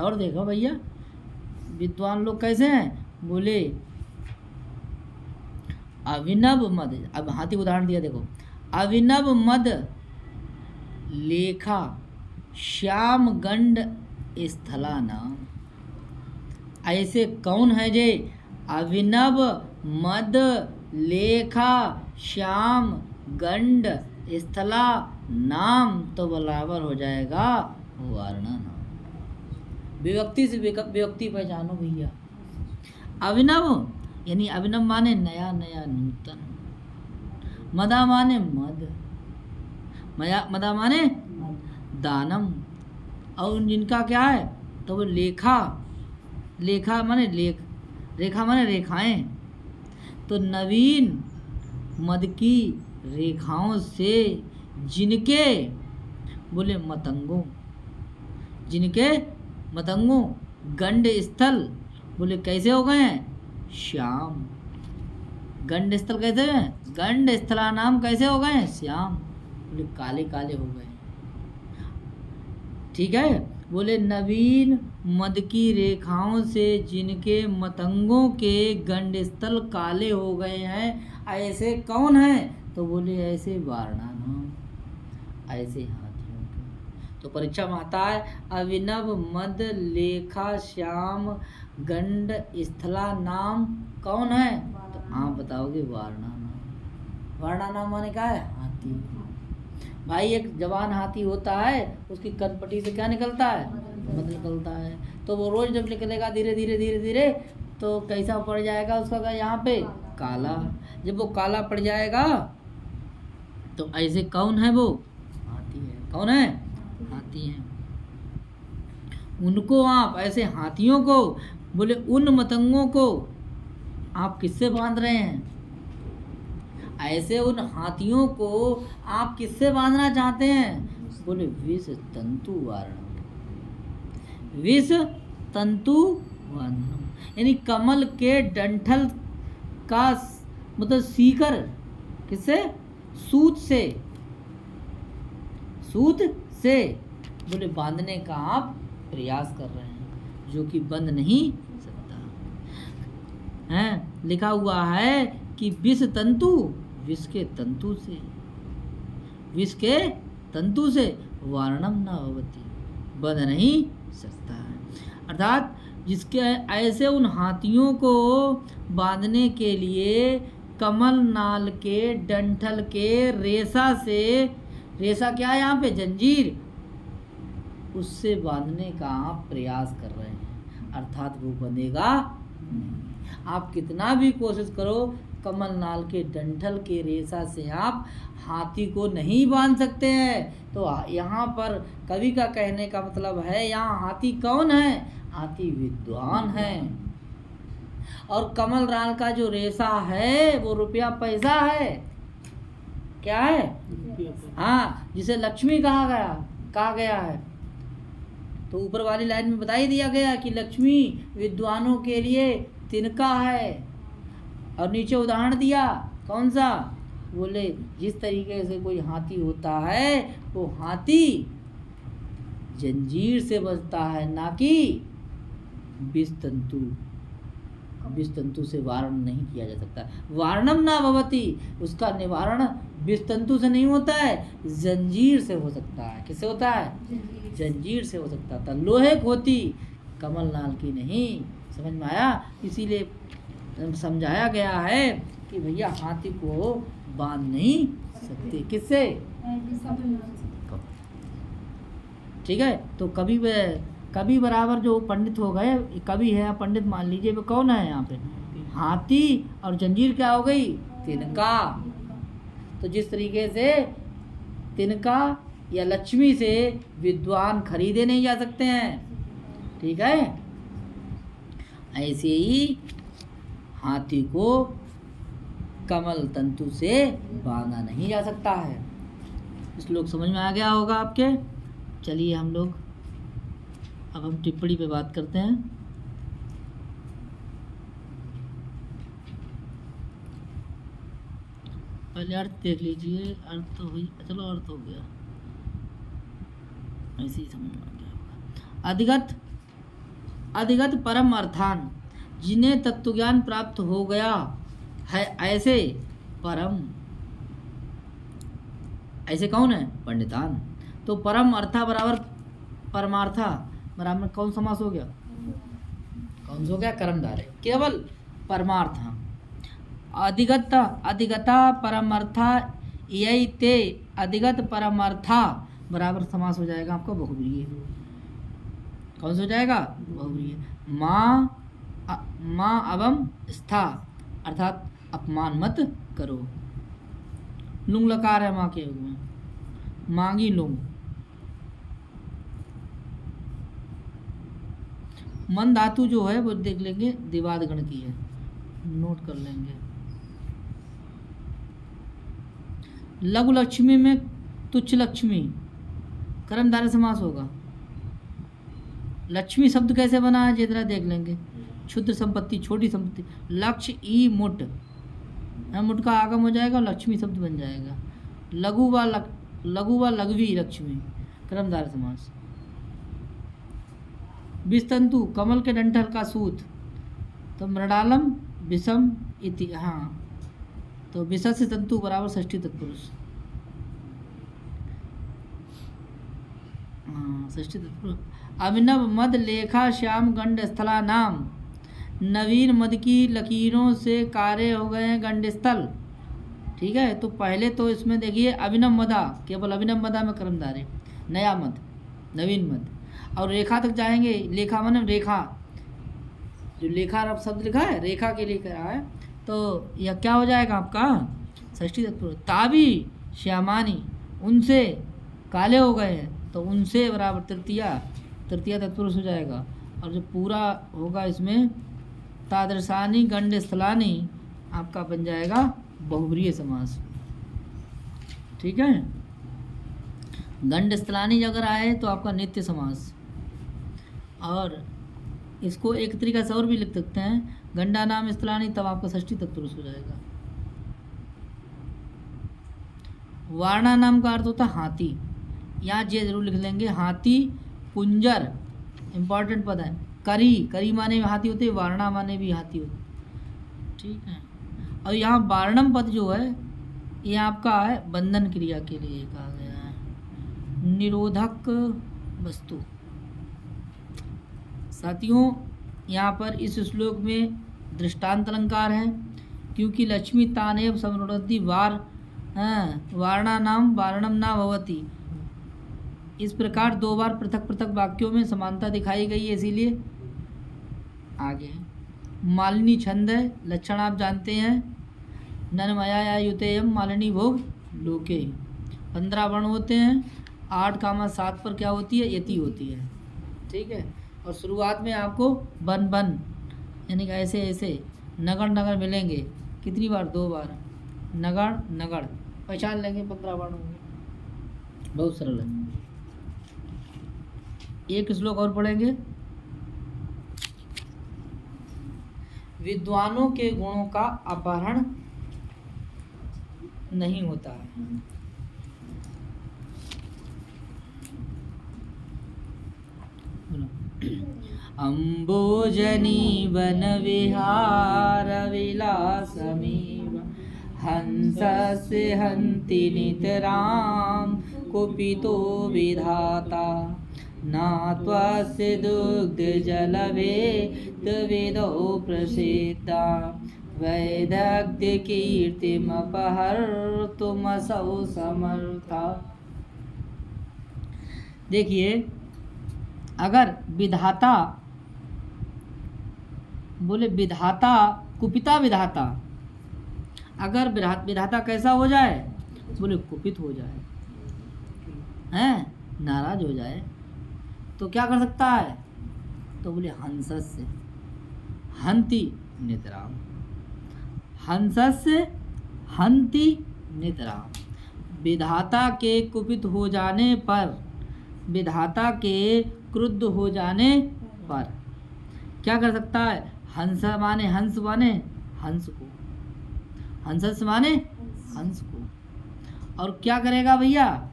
और देखो भैया विद्वान लोग कैसे हैं? बोले अभिनव मद, अब हाथी उदाहरण दिया देखो, अभिनव मद लेखा श्याम गंड स्थला नाम। ऐसे कौन है जे अभिनव मद लेखा श्याम गंड स्थला नाम, तो बराबर हो जाएगा वारणा नाम। विभक्ति से विभक्ति पहचानो भैया। अभिनव यानी अभिनव माने नया नया, नूतन। मदा माने मद, मदा माने दानम। और जिनका क्या है? तो वो लेखा, लेखा माने लेख, रेखा माने रेखाएं। तो नवीन मद की रेखाओं से जिनके बोले मतंगों, जिनके मतंगों गंड स्थल बोले कैसे हो गए हैं? श्याम। गंड स्थल कैसे हैं? गंड स्थला नाम कैसे हो गए हैं? श्याम। बोले काले काले हो गए। ठीक है, बोले नवीन मद की रेखाओं से जिनके मतंगों के गंडस्थल काले हो गए हैं, ऐसे कौन है? तो बोले ऐसे वारणानाम, ऐसे हाथियों के। तो परीक्षा में आता है अभिनव मद लेखा श्याम गंड स्थला नाम कौन है? तो आप बताओगे वारणानाम। वारणानाम माने क्या है? हाथी। भाई एक जवान हाथी होता है, उसकी कनपटी से क्या निकलता है? मद निकलता है। तो वो रोज जब निकलेगा धीरे धीरे धीरे धीरे तो कैसा पड़ जाएगा उसका यहाँ पे? काला। जब वो काला पड़ जाएगा तो ऐसे कौन है? वो हाथी है। कौन है? हाथी है। उनको आप ऐसे हाथियों को, बोले उन मतंगों को आप किससे बांध रहे हैं? ऐसे उन हाथियों को आप किससे बांधना चाहते हैं? बोले विष तंतु वारणम, विष तंतु वारणम, यानी कमल के डंठल का मतलब सीकर, किससे? सूत से, सूत से बोले बांधने का आप प्रयास कर रहे हैं, जो कि बंध नहीं सकता है। लिखा हुआ है कि विष तंतु, विष के तंतु से, विष के तंतु से वारणम न भवति, बंध नहीं सकता है। अर्थात जिसके ऐसे उन हाथियों को बांधने के लिए कमल नाल के डंठल के रेशा से, रेशा क्या है यहाँ पे? जंजीर, उससे बांधने का आप प्रयास कर रहे हैं, अर्थात वो बंधेगा नहीं। आप कितना भी कोशिश करो, कमल नाल के डंठल के रेशा से आप हाथी को नहीं बांध सकते हैं। तो यहाँ पर कवि का कहने का मतलब है, यहाँ हाथी कौन है? हाथी विद्वान है। और कमल नाल का जो रेशा है वो रुपया पैसा है। क्या है? हाँ, जिसे लक्ष्मी कहा गया है। तो ऊपर वाली लाइन में बता ही दिया गया कि लक्ष्मी विद्वानों के लिए तिनका है। और नीचे उदाहरण दिया, कौन सा? बोले जिस तरीके से कोई हाथी होता है, वो हाथी जंजीर से बचता है, ना कि विष तंतु। विष तंतु से वारण नहीं किया जा सकता। वारणम ना भवति, उसका निवारण विष तंतु से नहीं होता है, जंजीर से हो सकता है। किससे होता है? जंजीर से हो सकता था। लोहे की होती, कमल नाल की नहीं। समझ में आया? इसीलिए समझाया गया है कि भैया हाथी को बांध नहीं सकते। किससे? ठीक है। तो कवि बराबर जो पंडित हो गए, कवि है पंडित मान लीजिए, वो कौन है यहाँ पे? हाथी। और जंजीर क्या हो गई? तिनका। तो जिस तरीके से तिनका या लक्ष्मी से विद्वान खरीदे नहीं जा सकते हैं, ठीक है, ऐसे ही हाथी को कमल तंतु से बांधा नहीं जा सकता है। इस लोग समझ में आ गया होगा आपके। चलिए हम लोग अब हम टिप्पणी पे बात करते हैं। पहले अर्थ देख लीजिए। अर्थ तो हुई, चलो अर्थ हो गया, ऐसे ही समझ में आ गया होगा। अधिगत परम अर्थान, जिन्हें तत्वज्ञान प्राप्त हो गया है, ऐसे परम, ऐसे कौन है? पंडितान। तो परम अर्था बराबर परमार्था बराबर कौन समास हो गया? कौन हो गया? कर्मधारय। केवल परमार्थ। अधिगता परमर्था यही ते, अधिगत परमर्था बराबर समास हो जाएगा आपका बहुब्रीहि। कौन सा हो जाएगा? बहुब्रीहि। माँ अवम स्था, अर्थात अपमान मत करो। लुंग लकार है माँ के योग में, मांगी लुंग। मन धातु जो है वो देख लेंगे, दिवाद गण की है, नोट कर लेंगे। लघु लक्ष्मी में तुच्छ लक्ष्मी कर्मधारय समास होगा। लक्ष्मी शब्द कैसे बना है जरा देख लेंगे। क्षुद्र संपत्ति, छोटी संपत्ति। लक्ष्य ई मुट, मुट का आगम हो जाएगा, लक्ष्मी शब्द बन जाएगा। लघु व लघवी लक्ष्मी कर्मधारय समास। विस्तंतु कमल के डंठल का सूत, तो मृणालम विषम इति, हाँ तो विषस्य तंतु बराबर षष्ठी तत्पुरुष, हाँ षष्ठी तत्पुरुष। अभिनव मद लेखा श्याम गंड स्थला नाम, नवीन मद की लकीरों से कारे हो गए हैं गंड स्थल। ठीक है, तो पहले तो इसमें देखिए अभिनव मदा, केवल अभिनव मदा में कर्मधारय, नया मद, नवीन मद, और रेखा तक जाएंगे। लेखा माने रेखा, जो लेखा अब शब्द लिखा है रेखा के लिए करा है, तो यह क्या हो जाएगा आपका षष्ठी तत्पुरुष। ताबी श्यामानी, उनसे काले हो गए हैं, तो उनसे बराबर तृतीया, तृतीया तत्पुरुष हो जाएगा। और जो पूरा होगा इसमें तादृशानी गंड स्थलानी, आपका बन जाएगा बहुब्रीहि समास। ठीक है, गंड स्थलानी अगर आए तो आपका नित्य समास। और इसको एक तरीका से और भी लिख सकते हैं, गंडा नाम स्थलानी, तब आपका षष्ठी तत्पुरुष हो जाएगा। वारणा नाम का अर्थ होता है हाथी, यहाँ जे जरूर लिख लेंगे, हाथी कुंजर इम्पॉर्टेंट पद है। करी, करी माने भी हाथी होते, वारणा माने भी हाथी होते। ठीक है, और यहाँ वारणम पद जो है ये आपका है बंधन क्रिया के लिए कहा गया है, निरोधक वस्तु। साथियों यहाँ पर इस श्लोक में दृष्टांत अलंकार है, क्योंकि लक्ष्मी तानेव समृद्धि वार वारणा नाम वारणम ना भवती, इस प्रकार दो बार पृथक पृथक वाक्यों में समानता दिखाई गई है, इसीलिए आगे मालिनी छंद है, लक्षण आप जानते हैं, ननमया युतेयम मालिनी भोग लोके, 15 वर्ण होते हैं, 8, 7 पर क्या होती है यति होती है। ठीक है, और शुरुआत में आपको बन बन यानी कि ऐसे ऐसे नगड़ नगड़ मिलेंगे, कितनी बार 2 बार, नगड़ नगड़ पहचान लेंगे, 15 वर्ण होंगे, बहुत सरल है। एक श्लोक और पढ़ेंगे, विद्वानों के गुणों का अपहरण नहीं होता है। अम्बोजनी वन विहार विलासमेव, हंसस्य हन्ति नितरां कुपितो विधाता, नात्वस्य दुग्धजलभेदविदो प्रसिद्धा, वैदग्ध्यकीर्तिमपहर्तुमसौ समर्था। देखिए, अगर विधाता बोले, विधाता कुपिता विधाता, अगर विधाता कैसा हो जाए, बोले कुपित हो जाए, हैं नाराज हो जाए, तो क्या कर सकता है, तो बोले हंसस्य हन्ति नितराम, हंसस्य हन्ति नितराम, विधाता के कुपित हो जाने पर, विधाता के क्रुद्ध हो जाने पर क्या कर सकता है, हंस माने हंस माने हंस को, हंसस माने हंस को, और क्या करेगा भैया,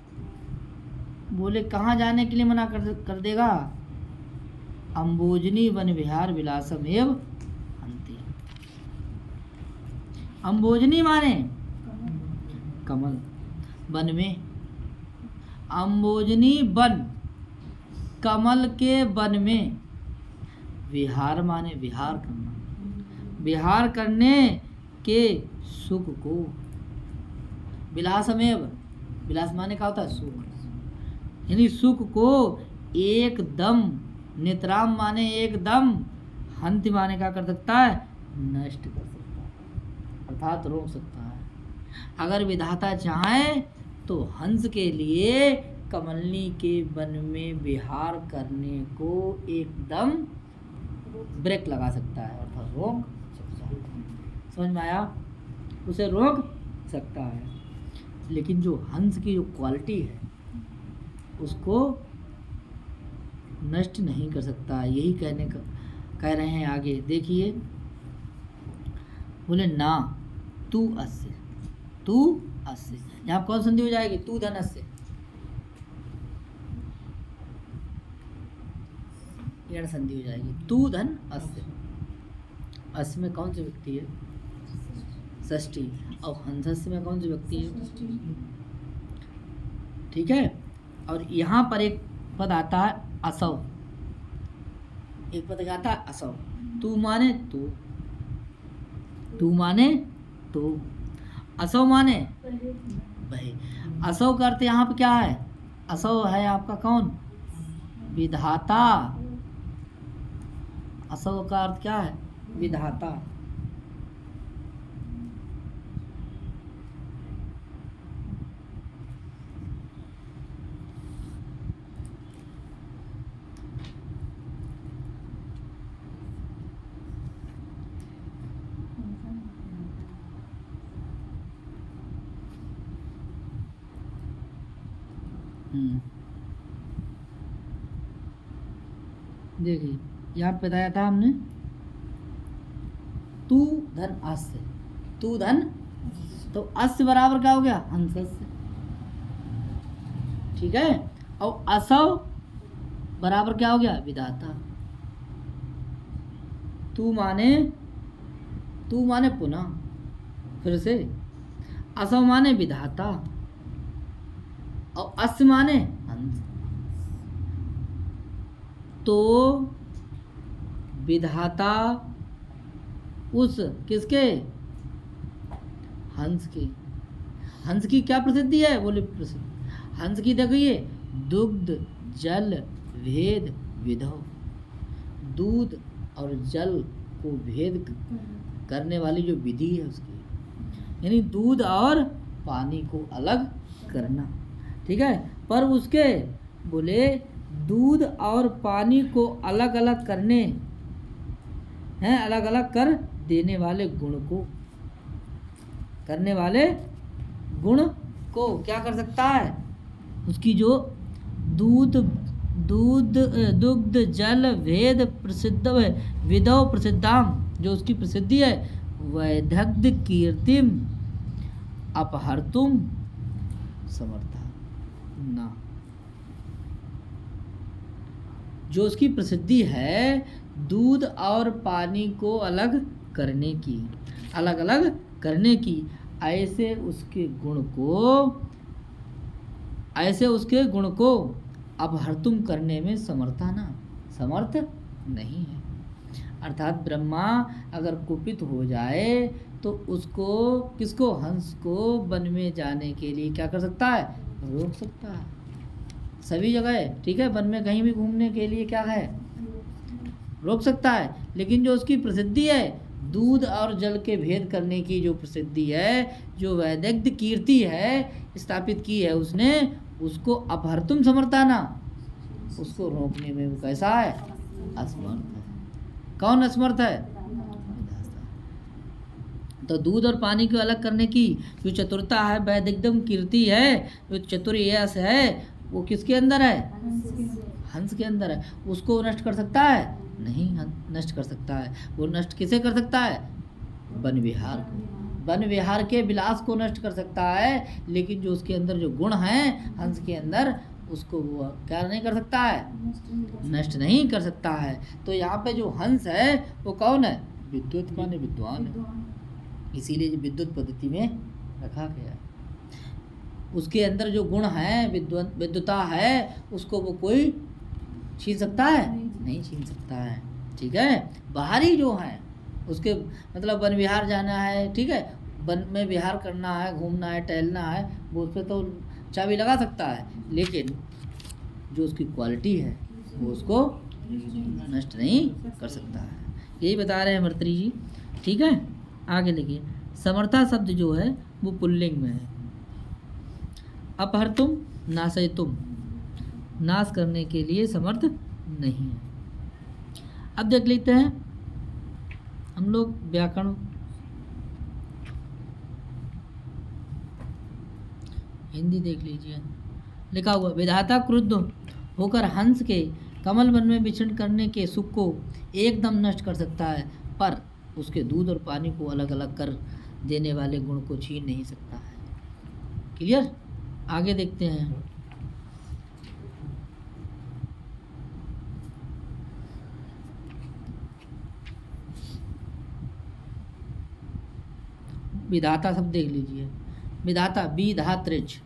बोले कहाँ जाने के लिए मना कर देगा, अम्बोजनी वन विहार विलासम एव हन्ति। अम्बोजनी माने कमल, वन में, अम्बोजनी वन, कमल के वन में, विहार माने विहार करना, विहार करने के सुख को, विलासमेव, विलास माने क्या होता है सुख, यानी सुख को एकदम, नितराम माने एकदम, हन्ति माने क्या कर सकता है, नष्ट कर सकता है, अर्थात रोक सकता है। अगर विधाता चाहे तो हंस के लिए कमलनी के वन में विहार करने को एकदम ब्रेक लगा सकता है, अर्थात रोक सकता है। समझ में आया, उसे रोक सकता है। लेकिन जो हंस की जो क्वालिटी है उसको नष्ट नहीं कर सकता, यही कह रहे हैं आगे। देखिए, बोले ना तू अस्य, तू अस्य, यहाँ कौन संधि हो जाएगी, तू धनस्य, यण संधि हो जाएगी। तू धन अस्य, अस्य में कौन सी व्यक्ति है? षष्ठी। और हंसस्य में कौन सी व्यक्ति है? ठीक है। और यहाँ पर एक पद आता है असौ, एक पद आता है असौ। तू माने तू, तू माने तू, असौ माने वही। असौ का अर्थ यहाँ पे क्या है? असौ है आपका कौन? विधाता। असौ का अर्थ क्या है? विधाता। देखिए यहाँ पे बताया था हमने, तू धन अस्य, तू धन, तो अस्य बराबर क्या हो गया? हंसस्य। ठीक है। और असौ बराबर क्या हो गया? विधाता। तू माने, तू माने पुनः, फिर से असौ माने विधाता, और अस्य माने हंस। तो विधाता उस किसके? हंस के। हंस की क्या प्रसिद्धि है? बोले प्रसिद्धि। हंस की देखिए, दुग्ध जल भेद विधौ, दूध और जल को भेद करने वाली जो विधि है उसकी, यानी दूध और पानी को अलग करना। ठीक है। पर उसके बोले दूध और पानी को अलग अलग करने हैं, अलग अलग कर देने वाले गुण को, करने वाले गुण को क्या कर सकता है? उसकी जो दूध दूध दुग्ध जल भेद प्रसिद्ध विधौ प्रसिद्धाम, जो उसकी प्रसिद्धि है, वैदग्ध कीर्तिम अपहर्तुम समर्था ना, जो उसकी प्रसिद्धि है दूध और पानी को अलग करने की, अलग अलग करने की, ऐसे उसके गुण को अपहर्तुम करने में समर्थ नहीं है। अर्थात ब्रह्मा अगर कुपित हो जाए तो उसको, किसको? हंस को वन में जाने के लिए क्या कर सकता है? रोक सकता है सभी जगह। ठीक है। वन में कहीं भी घूमने के लिए क्या है? रोक सकता है। लेकिन जो उसकी प्रसिद्धि है दूध और जल के भेद करने की, जो प्रसिद्धि है, जो वैदग्ध कीर्ति है स्थापित की है उसने, उसको अपहर्तुम समर्थाना, उसको रोकने में वो कैसा है? असमर्थ है। कौन असमर्थ है? तो दूध और पानी को अलग करने की जो चतुरता है, वैदग्धम कीर्ति है, जो चतुर्यस है, वो किसके अंदर है? हंस के अंदर है। उसको नष्ट कर सकता है? नहीं नष्ट कर सकता है। वो नष्ट किसे कर सकता है? वन विहार को, वन विहार के विलास को नष्ट कर सकता है। लेकिन जो उसके अंदर जो गुण हैं हंस के अंदर, उसको वो क्या नहीं कर सकता है? नष्ट नहीं कर सकता है। तो यहाँ पे जो हंस है वो कौन है? विद्युत माने विद्वान है, इसीलिए विद्युत पद्धति में रखा गया है। उसके अंदर जो गुण है, विद्युता है, उसको वो कोई छीन सकता है? नहीं छीन सकता है। ठीक है। बाहरी जो है उसके, मतलब वन विहार जाना है, ठीक है, वन में विहार करना है, घूमना है, टहलना है, वो उस पर तो चाबी लगा सकता है, लेकिन जो उसकी क्वालिटी है वो उसको नष्ट नहीं कर सकता है। यही बता रहे हैं भर्तृहरि जी। ठीक है। आगे लिखिए, समर्था शब्द जो है वो पुल्लिंग में है। अपहर्तुम नाशयतुम, नाश करने के लिए समर्थ नहीं है। अब देख लेते हैं हम लोग व्याकरण, हिंदी देख लीजिए। लिखा हुआ, विधाता क्रुद्ध होकर हंस के कमल वन में विचरण करने के सुख को एकदम नष्ट कर सकता है, पर उसके दूध और पानी को अलग अलग कर देने वाले गुण को छीन नहीं सकता है। क्लियर? आगे देखते हैं। विधाता शब्द देख लीजिए, विधाता विधातृच।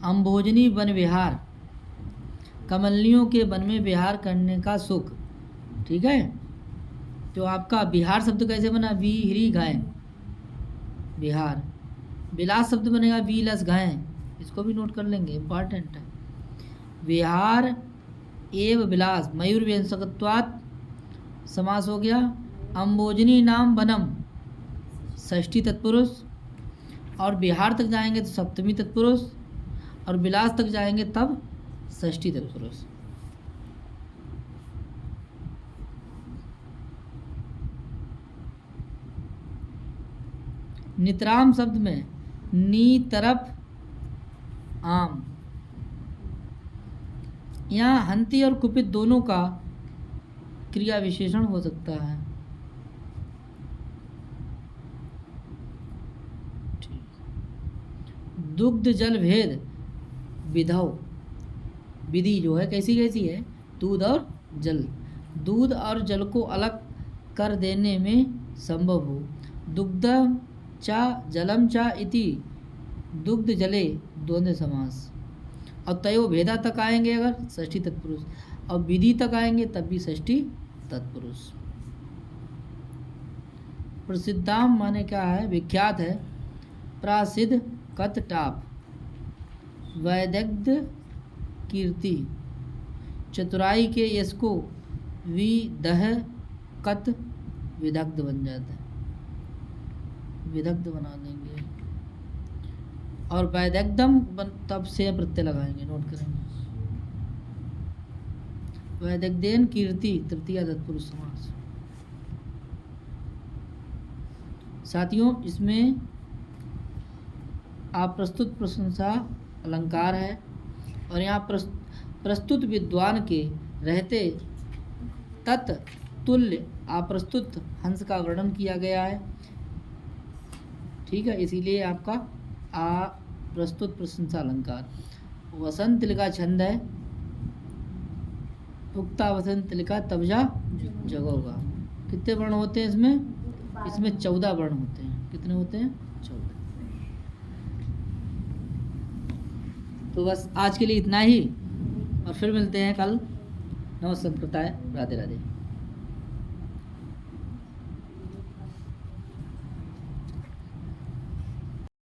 अम्भोजनी वन विहार, कमलियों के वन में विहार करने का सुख। ठीक है, तो आपका बिहार शब्द कैसे बना, वीहरी गाय बिहार। विलास शब्द बनेगा वीलस गाय, इसको भी नोट कर लेंगे, इंपॉर्टेंट है। विहार एव विलास मयूर व्यंजकत्वात् समास हो गया। अम्बोजनी नाम वनम षष्ठी तत्पुरुष, और बिहार तक जाएंगे तो सप्तमी तत्पुरुष, और विलास तक जाएंगे तब षष्ठी तत्पुरुष। नितराम शब्द में नी तरफ आम, यहाँ हंती और कुपित दोनों का क्रिया विशेषण हो सकता है। दुग्ध जल भेद विधौ, विधि जो है कैसी कैसी है, दूध और जल, दूध और जल को अलग कर देने में संभव हो। दुग्धम चा जलम चा इति दुग्ध जले द्वंद्व समास। और तयो भेदा तक आएंगे अगर षष्ठी तत्पुरुष, और विधि तक आएंगे तब भी षष्ठी तत्पुरुष। प्रसिद्धाम माने क्या है, विख्यात है। प्रासिद्ध कत टाप, वैदग्ध कीर्ति, चतुराई के यश को विदह कत विदग्ध बन जाता है, विदग्ध बना देंगे। और वैदग्धम तब से प्रत्यय लगाएंगे, नोट करेंगे। वैदग्धेन कीर्ति तृतीया तत्पुरुष समास। साथियों, इसमें आप प्रस्तुत प्रशंसा अलंकार है, और यहाँ प्रस्तुत विद्वान के रहते तत्तुल्य अप्रस्तुत हंस का वर्णन किया गया है। ठीक है, इसीलिए आपका प्रस्तुत प्रशंसा अलंकार। वसंत तिलका छंद है, उक्ता वसंत तिलका तबजा जगोगा। कितने वर्ण होते हैं इसमें? इसमें 14 वर्ण होते हैं। कितने होते हैं? 14। तो बस आज के लिए इतना ही, और फिर मिलते हैं कल। नमस्कार, राधे राधे।